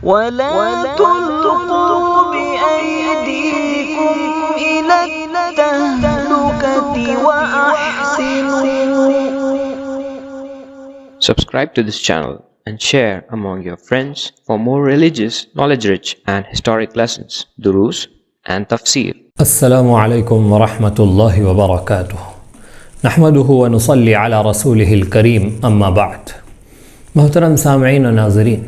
ولا تلقوا بأيديكم إلى التهلكة وأحسنوا. Subscribe to this channel and share among your friends for more religious, knowledge-rich and historic lessons, durus and tafsir. السلام عليكم ورحمة الله وبركاته. نحمده ونصلي على رسوله الكريم اما بعد. محترم سامعین و ناظرین،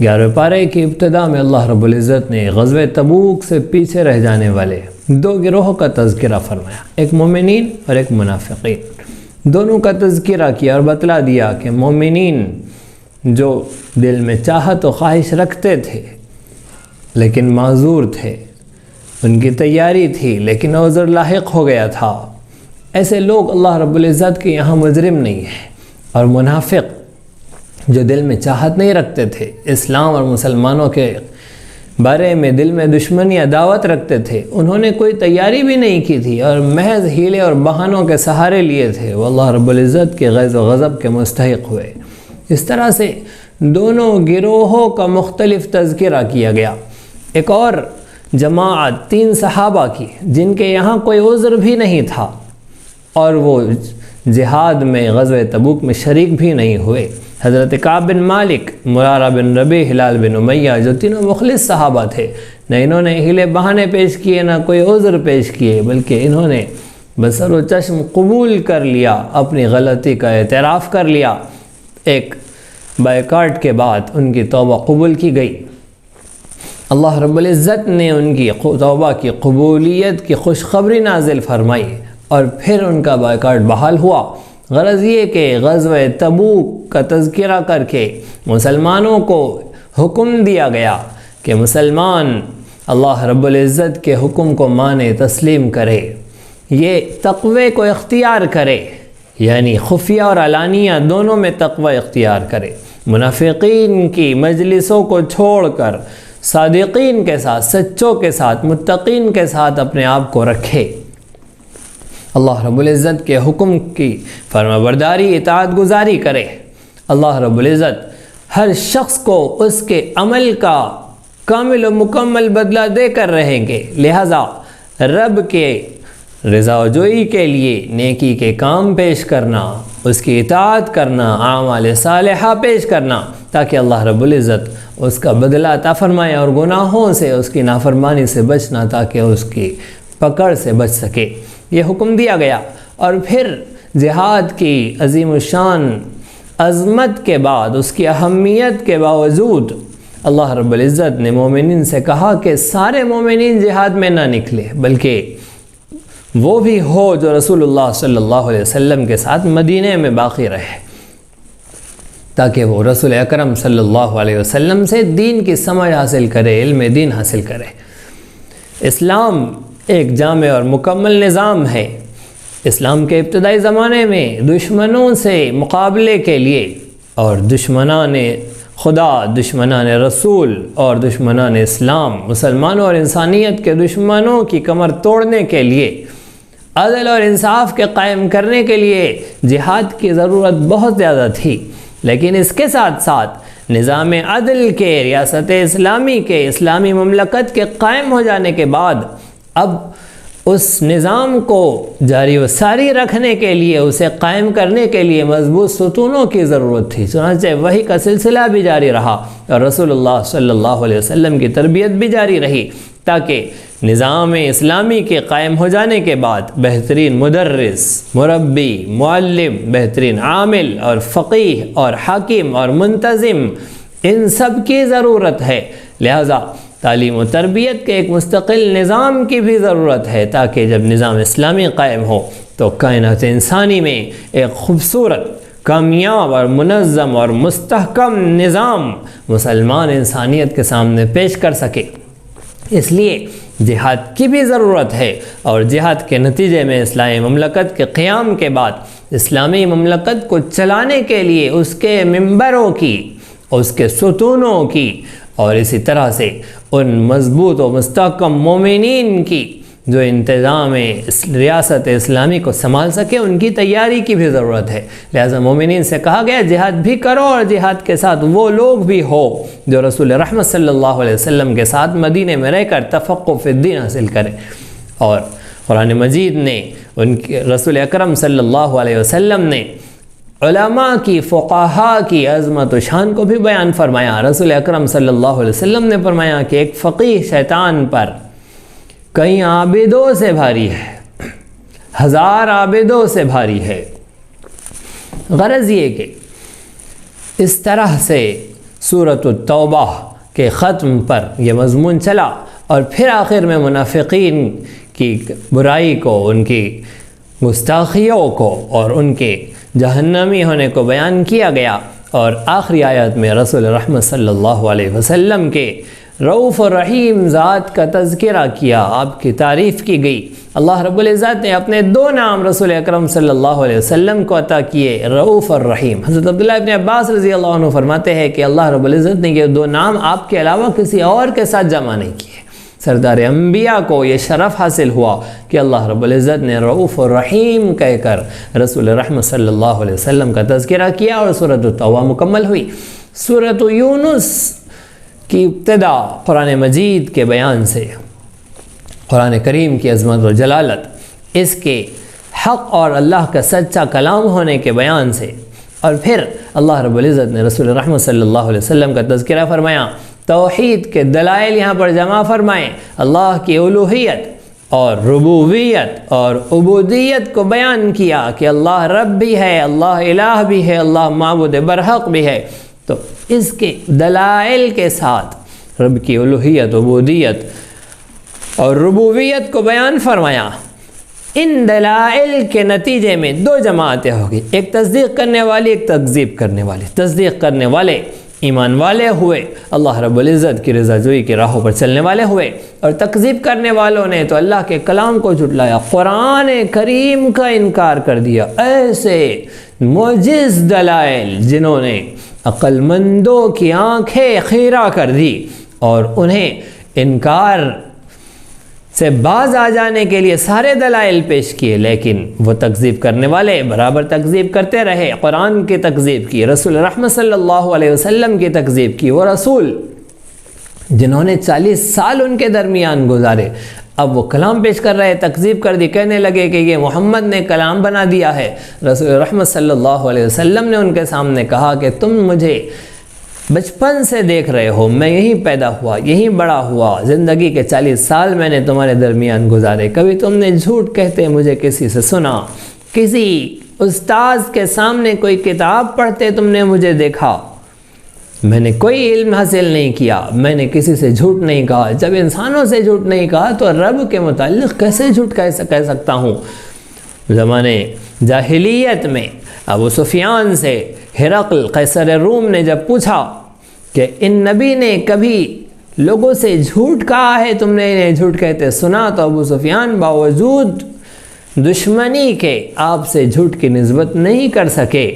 11 پارے کی ابتدا میں اللہ رب العزت نے غزوہ تبوک سے پیچھے رہ جانے والے 2 گروہوں کا تذکرہ فرمایا، ایک مومنین اور ایک منافقین. دونوں کا تذکرہ کیا اور بتلا دیا کہ مومنین جو دل میں چاہت و خواہش رکھتے تھے لیکن معذور تھے، ان کی تیاری تھی لیکن عذر لاحق ہو گیا تھا، ایسے لوگ اللہ رب العزت کے یہاں مجرم نہیں ہیں. اور منافق جو دل میں چاہت نہیں رکھتے تھے، اسلام اور مسلمانوں کے بارے میں دل میں دشمنی عداوت رکھتے تھے، انہوں نے کوئی تیاری بھی نہیں کی تھی اور محض ہیلے اور بہانوں کے سہارے لیے تھے، وہ اللہ رب العزت کے غیظ و غضب کے مستحق ہوئے. اس طرح سے دونوں گروہوں کا مختلف تذکرہ کیا گیا. ایک اور جماعت 3 صحابہ کی جن کے یہاں کوئی عذر بھی نہیں تھا اور وہ جہاد میں غزوہ تبوک میں شریک بھی نہیں ہوئے. حضرت کعب بن مالک، مرارہ بن ربیع، ہلال بن امیہ، جو تینوں مخلص صحابہ تھے، نہ انہوں نے ہیلے بہانے پیش کیے نہ کوئی عذر پیش کیے، بلکہ انہوں نے بصر و چشم قبول کر لیا، اپنی غلطی کا اعتراف کر لیا. ایک بائیکاٹ کے بعد ان کی توبہ قبول کی گئی. اللہ رب العزت نے ان کی توبہ کی قبولیت کی خوشخبری نازل فرمائی اور پھر ان کا بائیکاٹ بحال ہوا. غرض یہ کہ غزوہ تبوک کا تذکرہ کر کے مسلمانوں کو حکم دیا گیا کہ مسلمان اللہ رب العزت کے حکم کو مانے، تسلیم کرے، یہ تقوی کو اختیار کرے، یعنی خفیہ اور علانیہ دونوں میں تقوی اختیار کرے. منافقین کی مجلسوں کو چھوڑ کر صادقین کے ساتھ، سچوں کے ساتھ، متقین کے ساتھ اپنے آپ کو رکھے. اللہ رب العزت کے حکم کی فرمانبرداری، اطاعت گزاری کرے. اللہ رب العزت ہر شخص کو اس کے عمل کا کامل و مکمل بدلہ دے کر رہیں گے، لہذا رب کے رضا جوئی کے لیے نیکی کے کام پیش کرنا، اس کی اطاعت کرنا، اعمال صالحہ پیش کرنا، تاکہ اللہ رب العزت اس کا بدلہ عطا فرمائے، اور گناہوں سے، اس کی نافرمانی سے بچنا تاکہ اس کی پکڑ سے بچ سکے. یہ حکم دیا گیا. اور پھر جہاد کی عظیم الشان عظمت کے بعد، اس کی اہمیت کے باوجود، اللہ رب العزت نے مومنین سے کہا کہ سارے مومنین جہاد میں نہ نکلے، بلکہ وہ بھی ہو جو رسول اللہ صلی اللہ علیہ وسلم کے ساتھ مدینہ میں باقی رہے، تاکہ وہ رسول اکرم صلی اللہ علیہ وسلم سے دین کی سمجھ حاصل کرے، علم دین حاصل کرے. اسلام ایک جامع اور مکمل نظام ہے. اسلام کے ابتدائی زمانے میں دشمنوں سے مقابلے کے لیے اور دشمنان خدا، دشمنان رسول اور دشمنان اسلام، مسلمانوں اور انسانیت کے دشمنوں کی کمر توڑنے کے لیے، عدل اور انصاف کے قائم کرنے کے لیے جہاد کی ضرورت بہت زیادہ تھی. لیکن اس کے ساتھ ساتھ نظام عدل کے، ریاست اسلامی کے، اسلامی مملکت کے قائم ہو جانے کے بعد اب اس نظام کو جاری و ساری رکھنے کے لیے، اسے قائم کرنے کے لیے مضبوط ستونوں کی ضرورت تھی. چنانچہ وحی کا سلسلہ بھی جاری رہا اور رسول اللہ صلی اللہ علیہ وسلم کی تربیت بھی جاری رہی، تاکہ نظام اسلامی کے قائم ہو جانے کے بعد بہترین مدرس، مربی، معلم، بہترین عامل اور فقیہ اور حاکم اور منتظم، ان سب کی ضرورت ہے. لہذا تعلیم و تربیت کے ایک مستقل نظام کی بھی ضرورت ہے، تاکہ جب نظام اسلامی قائم ہو تو کائنات انسانی میں ایک خوبصورت، کامیاب اور منظم اور مستحکم نظام مسلمان انسانیت کے سامنے پیش کر سکے. اس لیے جہاد کی بھی ضرورت ہے، اور جہاد کے نتیجے میں اسلامی مملکت کے قیام کے بعد اسلامی مملکت کو چلانے کے لیے اس کے ممبروں کی، اس کے ستونوں کی، اور اسی طرح سے ان مضبوط و مستحکم مومنین کی جو انتظام ریاست اسلامی کو سنبھال سکے ان کی تیاری کی بھی ضرورت ہے۔ لہٰذا مومنین سے کہا گیا جہاد بھی کرو، اور جہاد کے ساتھ وہ لوگ بھی ہو جو رسول رحمت صلی اللہ علیہ وسلم کے ساتھ مدینے میں رہ کر تفقہ فی الدین حاصل کریں۔ اور قرآن مجید نے ان کے رسول اکرم صلی اللہ علیہ وسلم نے علماء کی، فقہاء کی عظمت و شان کو بھی بیان فرمایا۔ رسول اکرم صلی اللہ علیہ وسلم نے فرمایا کہ ایک فقیہ شیطان پر کئی عابدوں سے بھاری ہے، 1000 عابدوں سے بھاری ہے۔ غرض یہ کہ اس طرح سے سورۃ التوبہ کے ختم پر یہ مضمون چلا، اور پھر آخر میں منافقین کی برائی کو، ان کی گستاخیوں کو اور ان کے جہنمی ہونے کو بیان کیا گیا، اور آخری آیت میں رسول رحمت صلی اللہ علیہ وسلم کے رؤوف الرحیم ذات کا تذکرہ کیا، آپ کی تعریف کی گئی۔ اللہ رب العزت نے اپنے 2 نام رسول اکرم صلی اللہ علیہ وسلم کو عطا کیے، رؤوف الرحیم۔ حضرت عبداللہ ابن عباس رضی اللہ عنہ فرماتے ہیں کہ اللہ رب العزت نے یہ 2 نام آپ کے علاوہ کسی اور کے ساتھ جمع نہیں کیے۔ سردار انبیاء کو یہ شرف حاصل ہوا کہ اللہ رب العزت نے رؤوف الرحیم کہہ کر رسول رحمت صلی اللہ علیہ وسلم کا تذکرہ کیا، اور سورۃ التوبہ مکمل ہوئی۔ سورۃ یونس کی ابتدا قرآن مجید کے بیان سے، قرآن کریم کی عظمت و جلالت، اس کے حق اور اللہ کا سچا کلام ہونے کے بیان سے، اور پھر اللہ رب العزت نے رسول رحمت صلی اللہ علیہ وسلم کا تذکرہ فرمایا۔ توحید کے دلائل یہاں پر جمع فرمائیں، اللہ کی الوہیت اور ربوبیت اور عبودیت کو بیان کیا کہ اللہ رب بھی ہے، اللہ الہ بھی ہے، اللہ معبود برحق بھی ہے۔ تو اس کے دلائل کے ساتھ رب کی الوہیت، عبودیت اور ربوبیت کو بیان فرمایا۔ ان دلائل کے نتیجے میں 2 جماعتیں ہوگی، ایک تصدیق کرنے والی، ایک تکذیب کرنے والی۔ تصدیق کرنے والے ایمان والے ہوئے، اللہ رب العزت کی رضا جوئی کی راہوں پر چلنے والے ہوئے، اور تکذیب کرنے والوں نے تو اللہ کے کلام کو جھٹلایا، قرآن کریم کا انکار کر دیا۔ ایسے معجز دلائل جنہوں نے عقل مندوں کی آنکھیں خیرہ کر دی، اور انہیں انکار سے باز آ جانے کے لیے سارے دلائل پیش کیے، لیکن وہ تکذیب کرنے والے برابر تکذیب کرتے رہے۔ قرآن کی تکذیب کی، رسول رحمت صلی اللہ علیہ وسلم کی تکذیب کی، وہ رسول جنہوں نے 40 سال ان کے درمیان گزارے، اب وہ کلام پیش کر رہے، تکذیب کر دی، کہنے لگے کہ یہ محمد نے کلام بنا دیا ہے۔ رسول رحمت صلی اللہ علیہ وسلم نے ان کے سامنے کہا کہ تم مجھے بچپن سے دیکھ رہے ہو، میں یہیں پیدا ہوا، یہیں بڑا ہوا، زندگی کے 40 سال میں نے تمہارے درمیان گزارے، کبھی تم نے جھوٹ کہتے مجھے کسی سے سنا، کسی استاذ کے سامنے کوئی کتاب پڑھتے تم نے مجھے دیکھا، میں نے کوئی علم حاصل نہیں کیا، میں نے کسی سے جھوٹ نہیں کہا۔ جب انسانوں سے جھوٹ نہیں کہا تو رب کے متعلق کیسے جھوٹ کہہ سکتا ہوں؟ زمانے جاہلیت میں ابو سفیان سے ہرقل قیصر روم نے جب پوچھا کہ ان نبی نے کبھی لوگوں سے جھوٹ کہا ہے، تم نے انہیں جھوٹ کہتے سنا، تو ابو سفیان باوجود دشمنی کے آپ سے جھوٹ کی نسبت نہیں کر سکے۔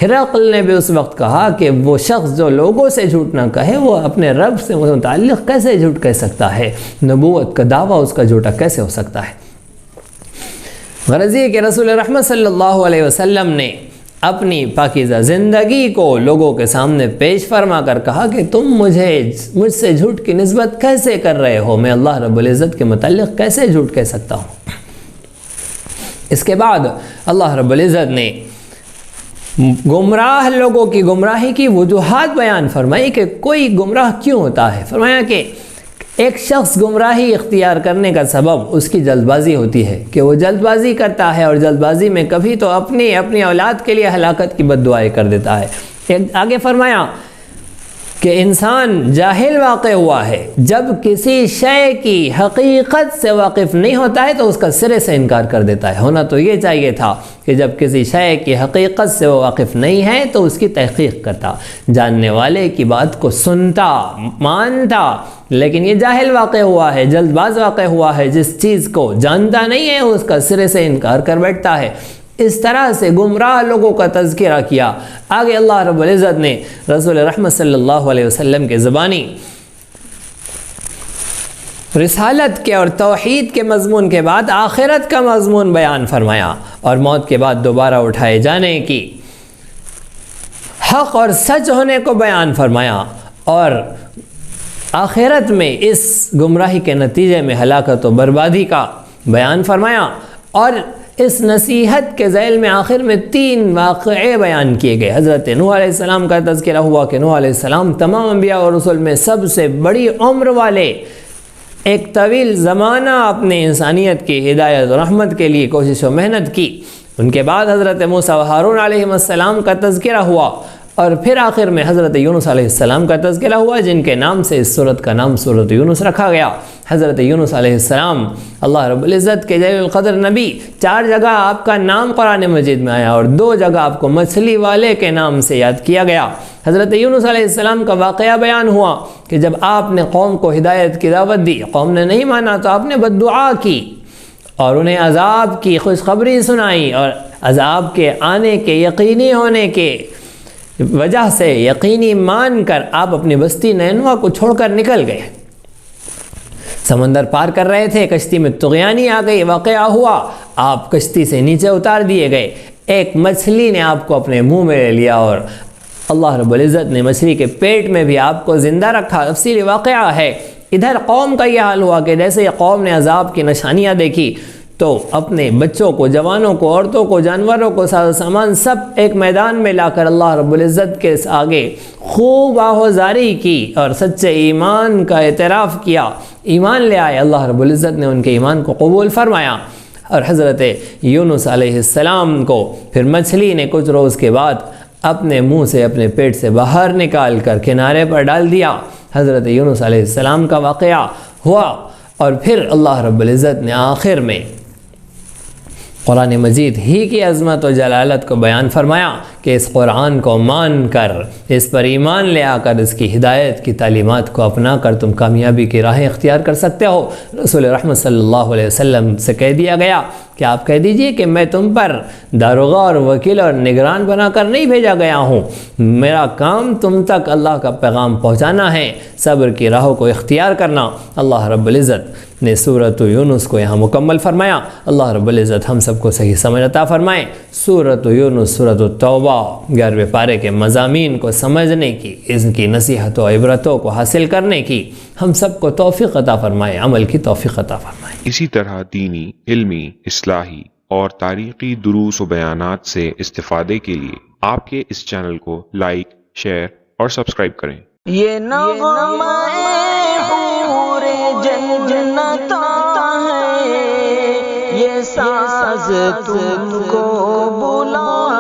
ہرقل نے بھی اس وقت کہا کہ وہ شخص جو لوگوں سے جھوٹ نہ کہے وہ اپنے رب سے متعلق کیسے جھوٹ کہہ سکتا ہے؟ نبوت کا دعویٰ اس کا جھوٹا کیسے ہو سکتا ہے؟ غرض یہ کہ رسول رحمت صلی اللہ علیہ وسلم نے اپنی پاکیزہ زندگی کو لوگوں کے سامنے پیش فرما کر کہا کہ تم مجھ سے جھوٹ کی نسبت کیسے کر رہے ہو؟ میں اللہ رب العزت کے متعلق کیسے جھوٹ کہہ سکتا ہوں؟ اس کے بعد اللہ رب العزت نے گمراہ لوگوں کی گمراہی کی وجوہات بیان فرمائی کہ کوئی گمراہ کیوں ہوتا ہے۔ فرمایا کہ ایک شخص گمراہی اختیار کرنے کا سبب اس کی جلد بازی ہوتی ہے کہ وہ جلد بازی کرتا ہے، اور جلد بازی میں کبھی تو اپنی اولاد کے لیے ہلاکت کی بد دعائیں کر دیتا ہے۔ آگے فرمایا کہ انسان جاہل واقع ہوا ہے جب کسی شے کی حقیقت سے واقف نہیں ہوتا ہے تو اس کا سرے سے انکار کر دیتا ہے۔ ہونا تو یہ چاہیے تھا کہ جب کسی شے کی حقیقت سے وہ واقف نہیں ہے تو اس کی تحقیق کرتا، جاننے والے کی بات کو سنتا، مانتا، لیکن یہ جاہل واقع ہوا ہے، جلد باز واقع ہوا ہے، جس چیز کو جانتا نہیں ہے اس کا سرے سے انکار کر بیٹھتا ہے۔ اس طرح سے گمراہ لوگوں کا تذکرہ کیا۔ آگے اللہ رب العزت نے رسول رحمت صلی اللہ علیہ وسلم کے زبانی رسالت کے اور توحید کے مضمون کے بعد آخرت کا مضمون بیان فرمایا، اور موت کے بعد دوبارہ اٹھائے جانے کی، حق اور سچ ہونے کو بیان فرمایا، اور آخرت میں اس گمراہی کے نتیجے میں ہلاکت و بربادی کا بیان فرمایا، اور اس نصیحت کے ذیل میں آخر میں 3 واقعے بیان کیے گئے۔ حضرت نوح علیہ السلام کا تذکرہ ہوا کہ نوح علیہ السلام تمام انبیاء اور رسول میں سب سے بڑی عمر والے، ایک طویل زمانہ اپنے انسانیت کی ہدایت و رحمت کے لیے کوشش و محنت کی۔ ان کے بعد حضرت موسیٰ و ہارون علیہ السلام کا تذکرہ ہوا، اور پھر آخر میں حضرت یونس علیہ السلام کا تذکرہ ہوا، جن کے نام سے اس سورت کا نام سورت یونس رکھا گیا۔ حضرت یونس علیہ السلام اللہ رب العزت کے جلیل القدر نبی، 4 جگہ آپ کا نام قرآن مجید میں آیا، اور 2 جگہ آپ کو مچھلی والے کے نام سے یاد کیا گیا۔ حضرت یونس علیہ السلام کا واقعہ بیان ہوا کہ جب آپ نے قوم کو ہدایت کی دعوت دی، قوم نے نہیں مانا تو آپ نے بددعا کی اور انہیں عذاب کی خوشخبری سنائی، اور عذاب کے آنے کے یقینی ہونے کے وجہ سے یقینی مان کر آپ اپنی بستی نینوا کو چھوڑ کر نکل گئے۔ سمندر پار کر رہے تھے، کشتی میں طغیانی آ گئی، واقعہ ہوا، آپ کشتی سے نیچے اتار دیے گئے، ایک مچھلی نے آپ کو اپنے منہ میں لے لیا، اور اللہ رب العزت نے مچھلی کے پیٹ میں بھی آپ کو زندہ رکھا۔ تفصیلی واقعہ ہے۔ ادھر قوم کا یہ حال ہوا کہ جیسے قوم نے عذاب کی نشانیاں دیکھی تو اپنے بچوں کو، جوانوں کو، عورتوں کو، جانوروں کو، ساز و سامان سب ایک میدان میں لا کر اللہ رب العزت کے آگے خوب آہوزاری کی اور سچے ایمان کا اعتراف کیا، ایمان لے آئے۔ اللہ رب العزت نے ان کے ایمان کو قبول فرمایا، اور حضرت یونس علیہ السلام کو پھر مچھلی نے کچھ روز کے بعد اپنے منہ سے، اپنے پیٹ سے باہر نکال کر کنارے پر ڈال دیا۔ حضرت یونس علیہ السلام کا واقعہ ہوا، اور پھر اللہ رب العزت نے آخر میں قرآن مجید ہی کی عظمت و جلالت کو بیان فرمایا کہ اس قرآن کو مان کر، اس پر ایمان لے آ کر، اس کی ہدایت کی تعلیمات کو اپنا کر تم کامیابی کی راہیں اختیار کر سکتے ہو۔ رسول رحمت صلی اللہ علیہ وسلم سے کہہ دیا گیا کہ آپ کہہ دیجئے کہ میں تم پر داروغہ اور وکیل اور نگران بنا کر نہیں بھیجا گیا ہوں، میرا کام تم تک اللہ کا پیغام پہنچانا ہے، صبر کی راہوں کو اختیار کرنا۔ اللہ رب العزت نے سورۃ یونس کو یہاں مکمل فرمایا۔ اللہ رب العزت ہم سب کو صحیح سمجھ عطا فرمائے۔ سورۃ یونس، سورۃ التوبہ 11ویں پارے کے مضامین کو سمجھنے کی، اس کی نصیحت و عبرتوں کو حاصل کرنے کی ہم سب کو توفیق عطا فرمائے، عمل کی توفیق عطا فرمائے۔ اسی طرح دینی، علمی، اصلاحی اور تاریخی دروس و بیانات سے استفادے کے لیے آپ کے اس چینل کو لائک، شیئر اور سبسکرائب کریں۔ یہ نغمہ حور جنت ہے، یہ ساز تم کو بلا